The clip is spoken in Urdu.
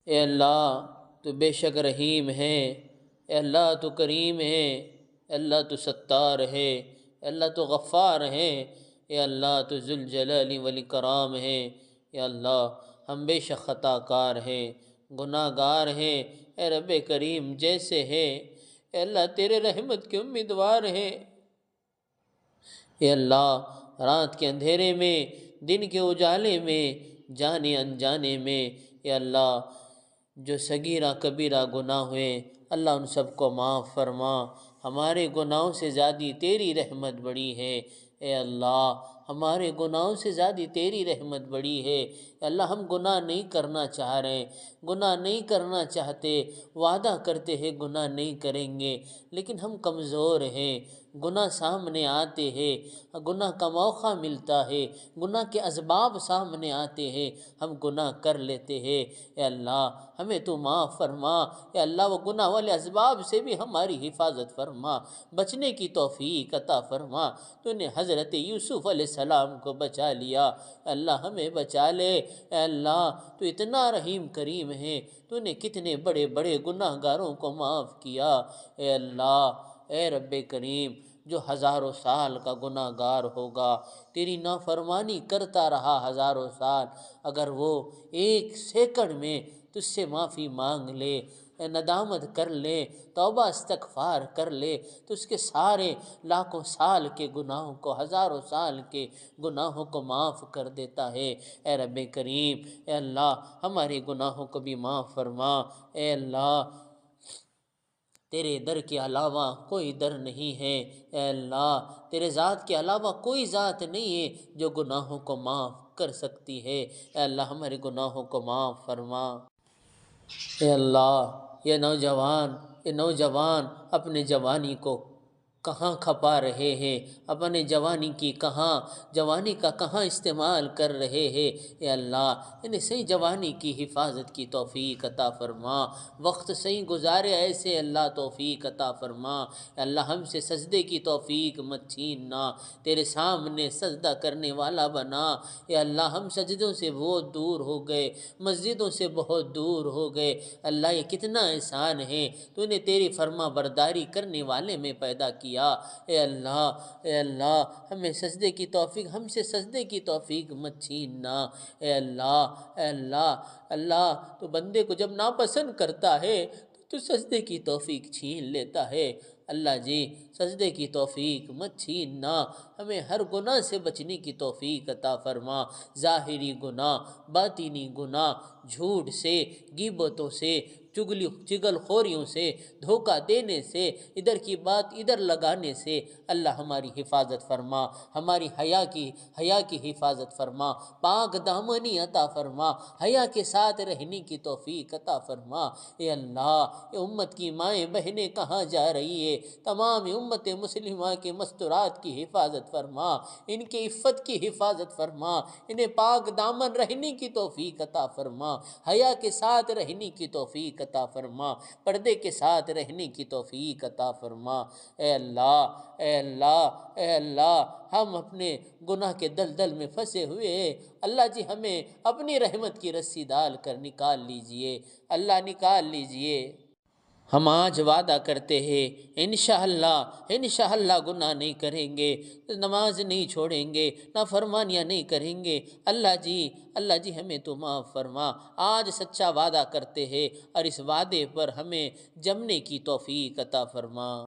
اے اللہ تو بے شک رحیم ہے، اے اللہ تو کریم ہے، اے اللہ تو ستار ہے، اے اللہ تو غفار ہے، اے اللہ تو ذوالجلال والاکرام ہے۔ اے اللہ ہم بے شک خطا کار ہیں، گناہ گار ہیں، اے رب کریم جیسے ہے، اے اللہ تیرے رحمت کے امیدوار ہیں۔ اے اللہ رات کے اندھیرے میں، دن کے اجالے میں، جانے انجانے میں، اے اللہ جو صغیرہ کبیرہ گناہ ہوئے اللہ ان سب کو معاف فرما۔ ہمارے گناہوں سے زیادہ تیری رحمت بڑی ہے، اے اللہ ہمارے گناہوں سے زیادہ تیری رحمت بڑی ہے۔ اے اللہ ہم گناہ نہیں کرنا چاہ رہے، گناہ نہیں کرنا چاہتے، وعدہ کرتے ہیں گناہ نہیں کریں گے، لیکن ہم کمزور ہیں، گناہ سامنے آتے ہیں، گناہ کا موقع ملتا ہے، گناہ کے اسباب سامنے آتے ہیں، ہم گناہ کر لیتے ہیں۔ اے اللہ ہمیں تو معاف فرما، اے اللہ وہ گناہ والے اسباب سے بھی ہماری حفاظت فرما، بچنے کی توفیق عطا فرما۔ تو نے حضرت یوسف علیہ السلام کو بچا لیا، اے اللہ ہمیں بچا لے۔ اے اللہ تو اتنا رحیم کریم ہے، تو نے کتنے بڑے بڑے گناہ گاروں کو معاف کیا۔ اے اللہ اے رب کریم جو ہزاروں سال کا گناہ گار ہوگا، تیری نافرمانی کرتا رہا ہزاروں سال، اگر وہ ایک سیکنڈ میں تجھ سے معافی مانگ لے، ندامت کر لے، توبہ استغفار کر لے، تو اس کے سارے لاکھوں سال کے گناہوں کو، ہزاروں سال کے گناہوں کو معاف کر دیتا ہے۔ اے رب کریم اے اللہ ہمارے گناہوں کو بھی معاف فرما۔ اے اللہ تیرے در کے علاوہ کوئی در نہیں ہے، اے اللہ تیرے ذات کے علاوہ کوئی ذات نہیں ہے جو گناہوں کو معاف کر سکتی ہے۔ اے اللہ ہمارے گناہوں کو معاف فرما۔ اے اللہ یہ نوجوان اپنے جوانی کو کہاں کھپا رہے ہیں، اپنے جوانی کا کہاں استعمال کر رہے ہیں۔ اے اللہ انہیں صحیح جوانی کی حفاظت کی توفیق عطا فرما، وقت صحیح گزارے ایسے اللہ توفیق عطا فرما۔ اے اللہ ہم سے سجدے کی توفیق مت چھیننا، تیرے سامنے سجدہ کرنے والا بنا۔ اے اللہ ہم سجدوں سے بہت دور ہو گئے، مسجدوں سے بہت دور ہو گئے، اللہ یہ کتنا احسان ہے، تو نے تیری فرما برداری کرنے والے میں پیدا کیا۔ اے اللہ ہمیں سجدے کی توفیق، ہم سے سجدے کی توفیق مت چھیننا۔ اے اللہ تو بندے کو جب ناپسند کرتا ہے تو سجدے کی توفیق چھین لیتا ہے۔ اللہ جی سجدے کی توفیق مت چھیننا، ہمیں ہر گناہ سے بچنے کی توفیق عطا فرما، ظاہری گناہ، باطنی گناہ، جھوٹ سے، غیبتوں سے، چگل خوریوں سے، دھوکہ دینے سے، ادھر کی بات ادھر لگانے سے اللہ ہماری حفاظت فرما، ہماری حیا کی حفاظت فرما، پاک دامنی عطا فرما، حیا کے ساتھ رہنے کی توفیق عطا فرما۔ اے اللہ یہ امت کی مائیں بہنیں کہاں جا رہی ہے، تمام امت مسلمہ کے مستورات کی حفاظت فرما، ان کے عفت کی حفاظت فرما، انہیں پاک دامن رہنے کی توفیق عطا فرما، حیا کے ساتھ رہنے کی توفیق عطا فرما، پردے کے ساتھ رہنے کی توفیق عطا فرما۔ اے اللہ ہم اپنے گناہ کے دلدل میں پھنسے ہوئے ہیں، اللہ جی ہمیں اپنی رحمت کی رسی ڈال کر نکال لیجئے، اللہ نکال لیجئے۔ ہم آج وعدہ کرتے ہیں انشاءاللہ گناہ نہیں کریں گے، نماز نہیں چھوڑیں گے، نافرمانیاں نہیں کریں گے۔ اللہ جی ہمیں تو معاف فرما، آج سچا وعدہ کرتے ہیں اور اس وعدے پر ہمیں جمنے کی توفیق عطا فرما۔